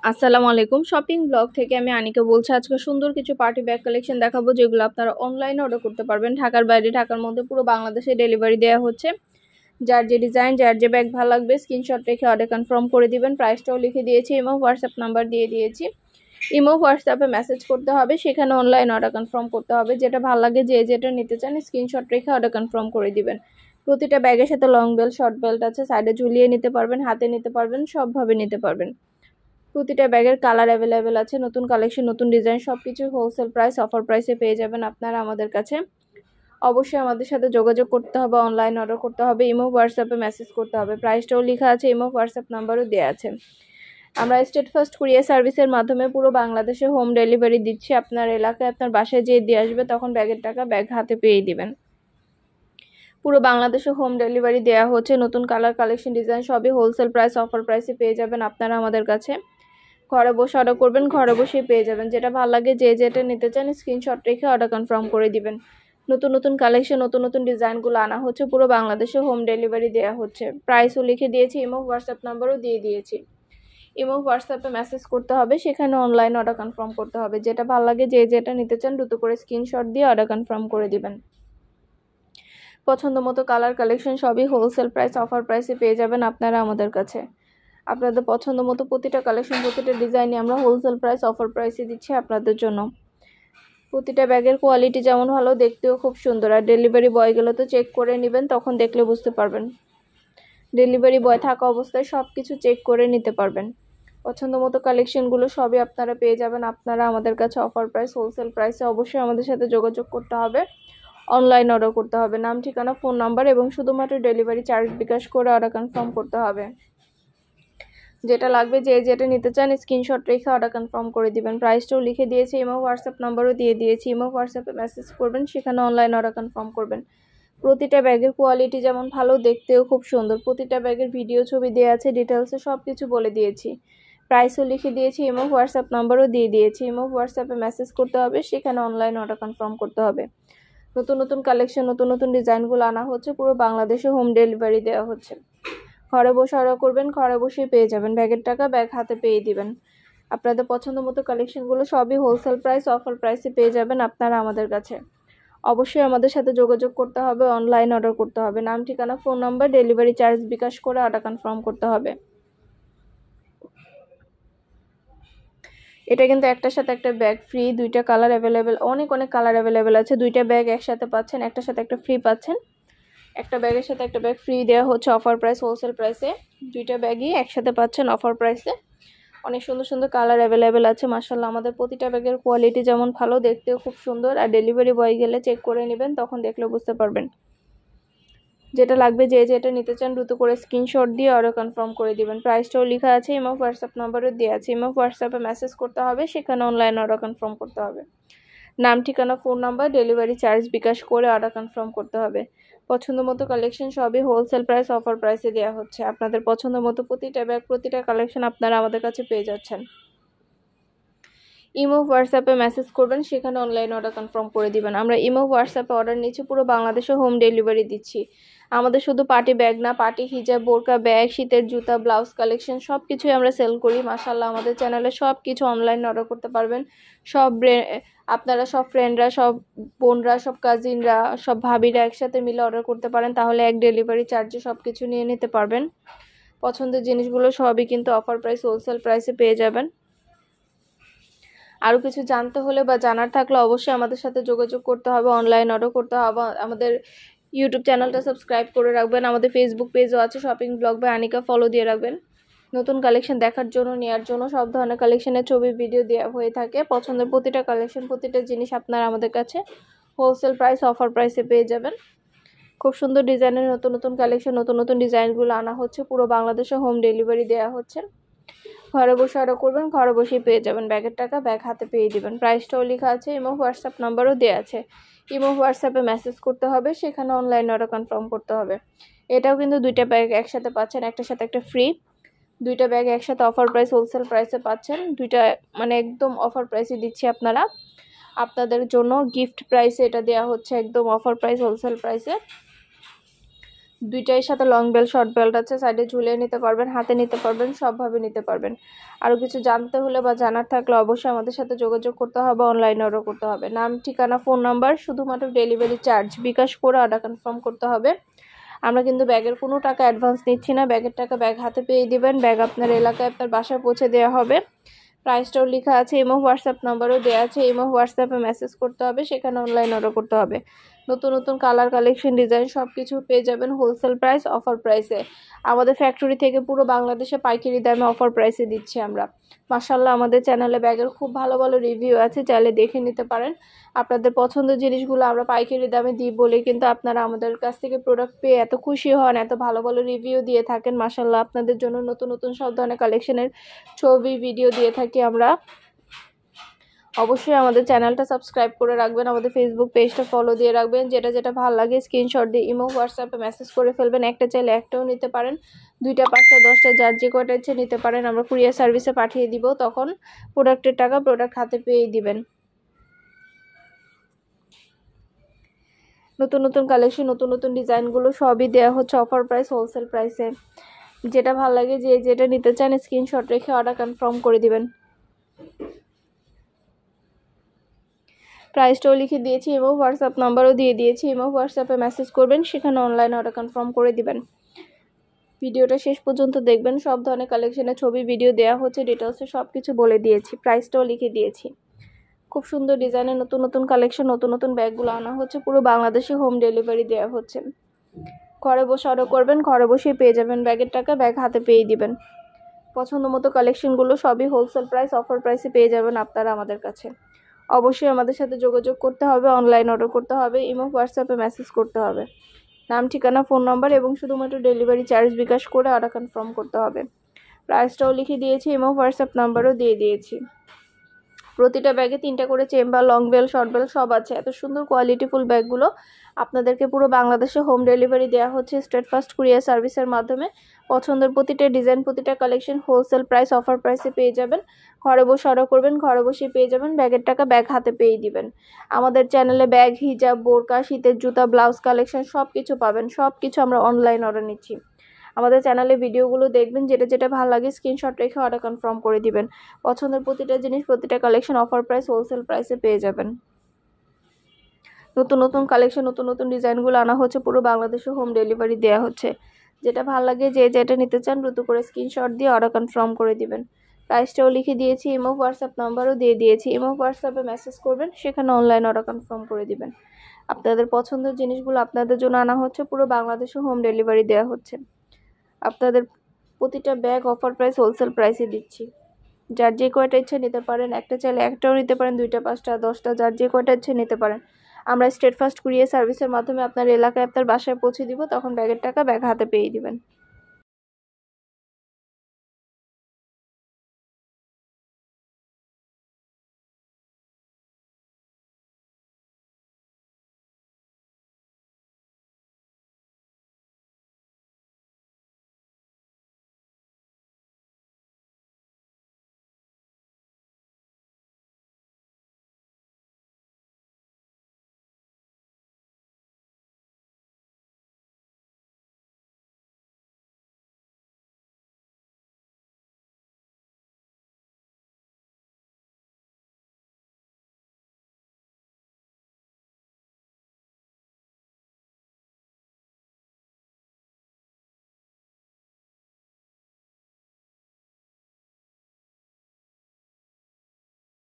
আসসালামু আলাইকুম। Shopping blog থেকে আমি আনিকা বলছি। আজকে সুন্দর কিছু পার্টি ব্যাগ কালেকশন দেখাবো, যেগুলো আপনারা অনলাইনে অর্ডার করতে পারবেন। ঢাকার বাইরে, ঢাকার মধ্যে পুরো বাংলাদেশে ডেলিভারি দেওয়া হচ্ছে। যার যে ডিজাইন, যার যে ব্যাগ ভালো লাগবে স্ক্রিনশট রেখে অর্ডার কনফার্ম করে দিবেন। প্রাইসটাও লিখে দিয়েছি, ইমো হোয়াটসঅ্যাপ নাম্বার দিয়ে দিয়েছি। ইমো হোয়াটসঅ্যাপে মেসেজ করতে হবে, সেখানে অনলাইন অর্ডার কনফার্ম করতে হবে। যেটা ভালো লাগে, যে যেটা নিতে চান স্ক্রিনশট রেখে অর্ডার কনফার্ম করে দিবেন। প্রতিটা ব্যাগের সাথে লং বেল্ট, শর্ট বেল্ট আছে, সাইডে ঝুলিয়ে নিতে পারবেন, হাতে নিতে পারবেন, সবভাবে নিতে পারবেন। প্রতিটা ব্যাগের কালার অ্যাভেলেবেল আছে, নতুন কালেকশন, নতুন ডিজাইন, সবকিছু হোলসেল প্রাইস, অফার প্রাইসে পেয়ে যাবেন আপনারা আমাদের কাছে। অবশ্যই আমাদের সাথে যোগাযোগ করতে হবে, অনলাইন অর্ডার করতে হবে, ইমো হোয়াটসঅ্যাপে মেসেজ করতে হবে। প্রাইসটাও লেখা আছে, ইমো হোয়াটসঅ্যাপ নাম্বারও দেওয়া আছে। আমরা স্টেট ফার্স্ট কুরিয়ার সার্ভিসের মাধ্যমে পুরো বাংলাদেশে হোম ডেলিভারি দিচ্ছি। আপনার এলাকায় আপনার বাসায় যেয়ে দিয়ে আসবে, তখন ব্যাগের টাকা ব্যাগ হাতে পেয়ে দিবেন। পুরো বাংলাদেশে হোম ডেলিভারি দেওয়া হচ্ছে। নতুন কালার, কালেকশন, ডিজাইন সবই হোলসেল প্রাইস, অফার প্রাইসে পেয়ে যাবেন আপনারা আমাদের কাছে। ঘরে বসে অর্ডার করবেন, ঘরে বসেই পেয়ে যাবেন। যেটা ভালো লাগে, যে যেটা নিতে চান স্ক্রিনশট রেখে অর্ডার কনফার্ম করে দিবেন। নতুন নতুন কালেকশন, নতুন নতুন ডিজাইনগুলো আনা হচ্ছে, পুরো বাংলাদেশে হোম ডেলিভারি দেওয়া হচ্ছে। প্রাইসও লিখে দিয়েছি, ইমো হোয়াটসঅ্যাপ নাম্বারও দিয়ে দিয়েছি। ইমো হোয়াটসঅ্যাপে মেসেজ করতে হবে, সেখানে অনলাইন অর্ডার কনফার্ম করতে হবে। যেটা ভালো লাগে, যে যেটা নিতে চান দ্রুত করে স্ক্রিনশট দিয়ে অর্ডার কনফার্ম করে দিবেন। পছন্দ মতো কালার, কালেকশন সবই হোলসেল প্রাইস, অফার প্রাইসে পেয়ে যাবেন আপনারা আমাদের কাছে। আপনাদের পছন্দ মতো প্রতিটা কালেকশন, প্রতিটা ডিজাইনই আমরা হোলসেল প্রাইস, অফার প্রাইসে দিচ্ছি আপনাদের জন্য। প্রতিটা ব্যাগের কোয়ালিটি যেমন ভালো, দেখতেও খুব সুন্দর। আর ডেলিভারি বয়গুলো তো চেক করে নেবেন, তখন দেখলে বুঝতে পারবেন। ডেলিভারি বয় থাকা অবস্থায় সব কিছু চেক করে নিতে পারবেন। পছন্দ মতো কালেকশনগুলো সবই আপনারা পেয়ে যাবেন আপনারা আমাদের কাছে অফার প্রাইস, হোলসেল প্রাইসে। অবশ্যই আমাদের সাথে যোগাযোগ করতে হবে, অনলাইন অর্ডার করতে হবে। নাম, ঠিকানা, ফোন নাম্বার এবং শুধুমাত্র ডেলিভারি চার্জ বিকাশ করে অর্ডার কনফার্ম করতে হবে। যেটা লাগবে, যে যেটা নিতে চান স্ক্রিনশট রেখে অর্ডার কনফার্ম করে দিবেন। প্রাইসটাও লিখে দিয়েছি, ইমো হোয়াটসঅ্যাপ নাম্বারও দিয়ে দিয়েছি। ইমো হোয়াটসঅ্যাপে মেসেজ করবেন, সেখানে অনলাইন অর্ডার কনফার্ম করবেন। প্রতিটা ব্যাগের কোয়ালিটি যেমন ভালো, দেখতেও খুব সুন্দর। প্রতিটা ব্যাগের ভিডিও, ছবি দেওয়া আছে, ডিটেলসে সব কিছু বলে দিয়েছি। প্রাইসও লিখে দিয়েছি, ইমো হোয়াটসঅ্যাপ নাম্বারও দিয়ে দিয়েছি। ইমো হোয়াটসঅ্যাপে মেসেজ করতে হবে, সেখানে অনলাইন অর্ডার কনফার্ম করতে হবে। নতুন নতুন কালেকশন, নতুন নতুন ডিজাইনগুলো আনা হচ্ছে, পুরো বাংলাদেশে হোম ডেলিভারি দেওয়া হচ্ছে। ঘরে বসে অর্ডার করবেন, ঘরে বসেই পেয়ে যাবেন। ব্যাগের টাকা ব্যাগ হাতে পেয়ে দিবেন। আপনাদের পছন্দ মতো কালেকশনগুলো সবই হোলসেল প্রাইস, অফার প্রাইসে পেয়ে যাবেন আপনারা আমাদের কাছে। অবশ্যই আমাদের সাথে যোগাযোগ করতে হবে, অনলাইন অর্ডার করতে হবে। নাম, ঠিকানা, ফোন নাম্বার, ডেলিভারি চার্জ বিকাশ করে অর্ডার কনফার্ম করতে হবে। এটা কিন্তু একটার সাথে একটা ব্যাগ ফ্রি। দুইটা কালার অ্যাভেলেবেল, অনেক অনেক কালার অ্যাভেলেবেল আছে। দুইটা ব্যাগ একসাথে পাচ্ছেন, একটার সাথে একটা ফ্রি পাচ্ছেন। একটা ব্যাগের সাথে একটা ব্যাগ ফ্রি দেওয়া হচ্ছে অফার প্রাইস, হোলসেল প্রাইসে। দুইটা ব্যাগই একসাথে পাচ্ছেন অফার প্রাইসে। অনেক সুন্দর সুন্দর কালার অ্যাভেলেবেল আছে। মাশাআল্লাহ, আমাদের প্রতিটা ব্যাগের কোয়ালিটি যেমন ভালো, দেখতেও খুব সুন্দর। আর ডেলিভারি বয় গেলে চেক করে নেবেন, তখন দেখলে বুঝতে পারবেন। যেটা লাগবে, যে যেটা নিতে চান দ্রুত করে স্ক্রিনশট দিয়ে অর্ডার কনফার্ম করে দিবেন। প্রাইসটাও লেখা আছে, ইমো হোয়াটসঅ্যাপ নাম্বারও দেওয়া আছে। ইমো হোয়াটসঅ্যাপে মেসেজ করতে হবে, সেখানে অনলাইন অর্ডার কনফার্ম করতে হবে। নাম, ঠিকানা, ফোন নাম্বার, ডেলিভারি চার্জ বিকাশ করে অর্ডার কনফার্ম করতে হবে। পছন্দ মতো কালেকশন সবই হোলসেল প্রাইস, অফার প্রাইসে দেওয়া হচ্ছে। আপনাদের পছন্দ মতো প্রতিটা ব্যাগ, প্রতিটা কালেকশন আপনারা আমাদের কাছে পেয়ে যাচ্ছেন। ইমো হোয়াটসঅ্যাপে মেসেজ করবেন, সেখানে অনলাইন অর্ডার কনফার্ম করে দিবেন। আমরা ইমো হোয়াটসঅ্যাপে অর্ডার নিচ্ছি, পুরো বাংলাদেশে হোম ডেলিভারি দিচ্ছি। আমাদের শুধু পার্টি ব্যাগ না, পার্টি হিজাব, বোরকা, ব্যাগ, শীতের জুতা, ব্লাউজ কালেকশন সব কিছুই আমরা সেল করি। মাশাআল্লাহ, আমাদের চ্যানেলে সব কিছু অনলাইন অর্ডার করতে পারবেন। সব আপনারা সব ফ্রেন্ডরা, সব বোনরা, সব কাজিনরা, সব ভাবিরা একসাথে মিলে অর্ডার করতে পারেন, তাহলে এক ডেলিভারি চার্জে সব কিছু নিয়ে নিতে পারবেন। পছন্দের জিনিসগুলো সবই কিন্তু অফার প্রাইস, হোলসেল প্রাইসে পেয়ে যাবেন। আরও কিছু জানতে হলে বা জানার থাকলে অবশ্যই আমাদের সাথে যোগাযোগ করতে হবে, অনলাইন অর্ডার করতে হবে। আমাদের ইউটিউব চ্যানেলটা সাবস্ক্রাইব করে রাখবেন। আমাদের ফেসবুক পেজও আছে, shopping blog by Anika, follow দিয়ে রাখবেন। নতুন কালেকশন দেখার জন্য, নেওয়ার জন্য সব ধরনের কালেকশনের ছবি, ভিডিও দেওয়া হয়ে থাকে। পছন্দের প্রতিটা কালেকশন, প্রতিটা জিনিস আপনারা আমাদের কাছে হোলসেল প্রাইস, অফার প্রাইসে পেয়ে যাবেন। খুব সুন্দর ডিজাইনের নতুন নতুন কালেকশন, নতুন নতুন ডিজাইনগুলো আনা হচ্ছে, পুরো বাংলাদেশে হোম ডেলিভারি দেওয়া হচ্ছে। ঘরে বসে অর্ডার করবেন, ঘরে বসেই পেয়ে যাবেন। ব্যাগের টাকা ব্যাগ হাতে পেয়ে দিবেন। প্রাইসটাও লেখা আছে, ইমো হোয়াটসঅ্যাপ নাম্বারও দেওয়া আছে। ইমো হোয়াটসঅ্যাপে মেসেজ করতে হবে, সেখানে অনলাইন অর্ডার কনফার্ম করতে হবে। এটাও কিন্তু দুইটা ব্যাগ একসাথে পাচ্ছেন, একটার সাথে একটা ফ্রি। দুইটা ব্যাগ একসাথে অফার প্রাইস, হোলসেল প্রাইসে পাচ্ছেন। দুইটা মানে একদম অফার প্রাইসে দিচ্ছি আপনারা, আপনাদের জন্য গিফট প্রাইসে এটা দেওয়া হচ্ছে, একদম অফার প্রাইস, হোলসেল প্রাইসে। দুইটাই সাথে লং বেল্ট শর্ট বেল্ট আছে, সাইডে ঝুলিয়ে নিতে পারবেন, হাতে নিতে পারবেন, সবভাবে নিতে পারবেন। আরও কিছু জানতে হলে বা জানার থাকলে অবশ্যই আমাদের সাথে যোগাযোগ করতে হবে, অনলাইনে অর্ডার করতে হবে। নাম, ঠিকানা, ফোন নাম্বার, শুধুমাত্র ডেলিভারি চার্জ বিকাশ করে অর্ডার কনফার্ম করতে হবে। আমরা কিন্তু ব্যাগের কোনো টাকা অ্যাডভান্স নিচ্ছি না, ব্যাগের টাকা ব্যাগ হাতে পেয়ে দিবেন, ব্যাগ আপনার এলাকায় আপনার বাসায় পৌঁছে দেওয়া হবে। প্রাইসটাও লেখা আছে, ইমো হোয়াটসঅ্যাপ নাম্বারও দেওয়া আছে, ইমো হোয়াটসঅ্যাপে মেসেজ করতে হবে, সেখানে অনলাইন অর্ডার করতে হবে। নতুন নতুন কালার কালেকশন ডিজাইন সব কিছু পেয়ে যাবেন হোলসেল প্রাইস অফার প্রাইসে। আমাদের ফ্যাক্টরি থেকে পুরো বাংলাদেশে পাইকারি দামে অফার প্রাইসে দিচ্ছি আমরা। মাশাআল্লাহ, আমাদের চ্যানেলে ব্যাগের খুব ভালো ভালো রিভিউ আছে, চাইলে দেখে নিতে পারেন। আপনাদের পছন্দের জিনিসগুলো আমরা পাইকারি দামে দিই বলে কিন্তু আপনারা আমাদের কাছ থেকে প্রোডাক্ট পেয়ে এত খুশি হন, এত ভালো ভালো রিভিউ দিয়ে থাকেন। মাশাআল্লাহ, আপনাদের জন্য নতুন নতুন সব ধরনের কালেকশনের ছবি ভিডিও দিয়ে থাকি আমরা। অবশ্যই আমাদের চ্যানেলটা সাবস্ক্রাইব করে রাখবেন, আমাদের ফেসবুক পেজটা ফলো দিয়ে রাখবেন। যেটা যেটা ভালো লাগে স্ক্রিনশট দিয়ে ইমো হোয়াটসঅ্যাপে মেসেজ করে ফেলবেন। একটা চাইলে একটাও নিতে পারেন, 2টা 5টা 10টা যার যে কয়টা ইচ্ছে নিতে পারেন। আমরা কুরিয়ার সার্ভিসে পাঠিয়ে দিব, তখন প্রোডাক্টের টাকা প্রোডাক্ট হাতে পেয়ে দিবেন। নতুন নতুন কালেকশন, নতুন নতুন ডিজাইনগুলো সবই দেওয়া হচ্ছে অফার প্রাইস হোলসেল প্রাইসে। যেটা ভালো লাগে যে যেটা নিতে চান স্ক্রিনশট রেখে অর্ডার কনফার্ম করে দিবেন। প্রাইসটাও লিখে দিয়েছি এবং হোয়াটসঅ্যাপ নাম্বারও দিয়ে দিয়েছি, এবং হোয়াটসঅ্যাপে মেসেজ করবেন, সেখানে অনলাইনে অর্ডার কনফার্ম করে দিবেন। ভিডিওটা শেষ পর্যন্ত দেখবেন, সব ধরনের কালেকশনের ছবি ভিডিও দেওয়া হচ্ছে, ডিটেলসে সব কিছু বলে দিয়েছি, প্রাইসটাও লিখে দিয়েছি। খুব সুন্দর ডিজাইনের নতুন নতুন কালেকশন, নতুন নতুন ব্যাগগুলো আনা হচ্ছে, পুরো বাংলাদেশে হোম ডেলিভারি দেওয়া হচ্ছে। ঘরে বসে অর্ডার করবেন, ঘরে বসেই পেয়ে যাবেন, ব্যাগের টাকা ব্যাগ হাতে পেয়ে দিবেন। পছন্দ মতো কালেকশনগুলো সবই হোলসেল প্রাইস অফার প্রাইসে পেয়ে যাবেন আপনারা আমাদের কাছে। অবশ্যই আমাদের সাথে যোগাযোগ করতে হবে, অনলাইন অর্ডার করতে হবে, ইমো হোয়াটসঅ্যাপে মেসেজ করতে হবে। নাম, ঠিকানা, ফোন নাম্বার এবং শুধুমাত্র ডেলিভারি চার্জ বিকাশ করে অর্ডার কনফার্ম করতে হবে। প্রাইসটাও লিখে দিয়েছি, ইমো হোয়াটসঅ্যাপ নাম্বারও দিয়ে দিয়েছি। প্রতিটা ব্যাগে 3টা করে chamber, long belt, short belt সব আছে। এত সুন্দর কোয়ালিটিফুল ব্যাগগুলো আপনাদেরকে পুরো বাংলাদেশে হোম ডেলিভারি দেওয়া হচ্ছে স্টেট ফার্স্ট কুরিয়ার সার্ভিসের মাধ্যমে। পছন্দের প্রতিটা ডিজাইন, প্রতিটা কালেকশন হোলসেল প্রাইস অফার প্রাইসে পেয়ে যাবেন। ঘরে বসে অর্ডার করবেন, ঘরে বসেই পেয়ে যাবেন, ব্যাগের টাকা ব্যাগ হাতে পেয়ে দিবেন। আমাদের চ্যানেলে ব্যাগ, হিজাব, বোরকা, শীতের জুতা, ব্লাউজ কালেকশন সব কিছু পাবেন। সব কিছু আমরা অনলাইন অর্ডার নিচ্ছি। আমাদের চ্যানেলে ভিডিওগুলো দেখবেন, যেটা যেটা ভালো লাগে স্ক্রিনশট রেখে অর্ডার কনফার্ম করে দিবেন। পছন্দের প্রতিটা জিনিস, প্রতিটা কালেকশন অফার প্রাইস হোলসেল প্রাইসে পেয়ে যাবেন। নতুন নতুন কালেকশন, নতুন নতুন ডিজাইনগুলো আনা হচ্ছে, পুরো বাংলাদেশে হোম ডেলিভারি দেওয়া হচ্ছে। যেটা ভালো লাগে যে যেটা নিতে চান দ্রুত করে স্ক্রিনশট দিয়ে অর্ডার কনফার্ম করে দিবেন। প্রাইসটাও লিখে দিয়েছি, ইমো হোয়াটসঅ্যাপ নাম্বারও দিয়ে দিয়েছি, ইমো হোয়াটসঅ্যাপে মেসেজ করবেন, সেখানে অনলাইন অর্ডার কনফার্ম করে দিবেন। আপনাদের পছন্দের জিনিসগুলো আপনাদের জন্য আনা হচ্ছে, পুরো বাংলাদেশে হোম ডেলিভারি দেওয়া হচ্ছে। আপনাদের প্রতিটা ব্যাগ অফার প্রাইস হোলসেল প্রাইসে দিচ্ছি। যার যে কয়টা ইচ্ছে নিতে পারেন, একটা চাইলে একটাও নিতে পারেন, 2টা 5টা 10টা যার যে কয়টা ইচ্ছে নিতে পারেন। আমরা স্টেট ফার্স্ট কুরিয়ার সার্ভিসের মাধ্যমে আপনার এলাকায় আপনার বাসায় পৌঁছে দিব, তখন ব্যাগের টাকা ব্যাগ হাতে পেয়ে দিবেন।